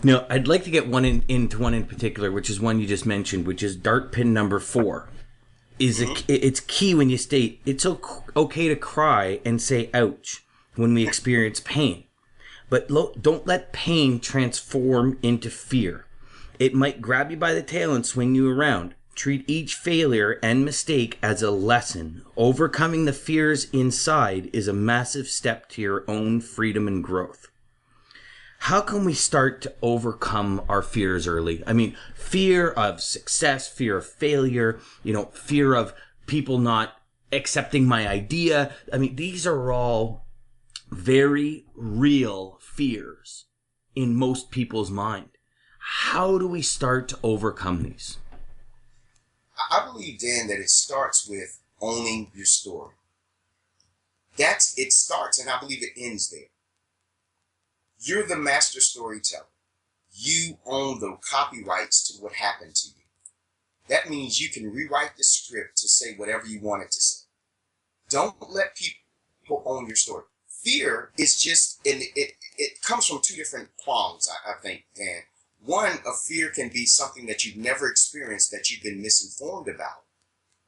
No, I'd like to get into one in particular, which is one you just mentioned, which is dart pin number 4. It's key when you state it's okay to cry and say ouch when we experience pain, but don't let pain transform into fear. It might grab you by the tail and swing you around. Treat each failure and mistake as a lesson. Overcoming the fears inside is a massive step to your own freedom and growth. How can we start to overcome our fears early? I mean, fear of success, fear of failure, fear of people not accepting my idea. I mean, these are all very real fears in most people's mind. How do we start to overcome these? I believe, Dan, that it starts with owning your story. It starts, and I believe it ends there. You're the master storyteller. You own the copyrights to what happened to you. That means you can rewrite the script to say whatever you want it to say. Don't let people own your story. Fear is just, and it comes from two different prongs, I think, Dan. One, a fear can be something that you've never experienced that you've been misinformed about.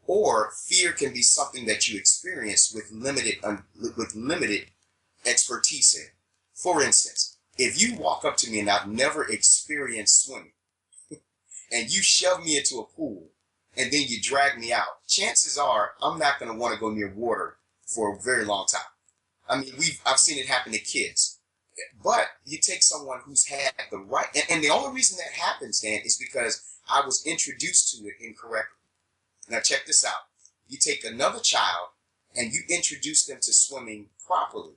Or fear can be something that you experience with limited expertise in. For instance, if you walk up to me and I've never experienced swimming and you shove me into a pool and then you drag me out, chances are I'm not going to want to go near water for a very long time. I mean, I've seen it happen to kids. But you take someone who's had the right, and the only reason that happens, Dan, is because I was introduced to it incorrectly. Now check this out. You take another child and you introduce them to swimming properly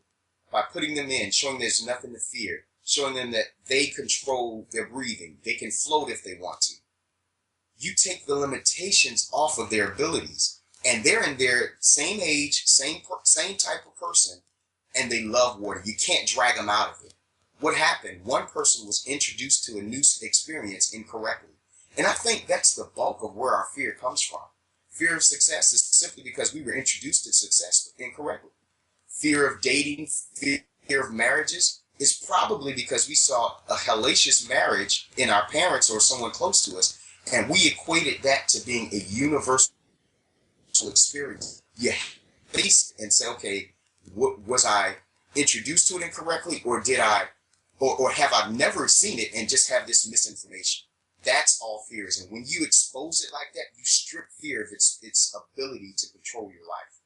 by putting them in, showing there's nothing to fear, showing them that they control their breathing. They can float if they want to. You take the limitations off of their abilities, and they're in their same age, same type of person, and they love water. You can't drag them out of it. What happened? One person was introduced to a new experience incorrectly. And I think that's the bulk of where our fear comes from. Fear of success is simply because we were introduced to success incorrectly. Fear of dating, fear of marriages is probably because we saw a hellacious marriage in our parents or someone close to us, and we equated that to being a universal experience. You face and say, okay, was I introduced to it incorrectly, or did I, or have I never seen it and just have this misinformation? That's all fears. And when you expose it like that, you strip fear of its ability to control your life.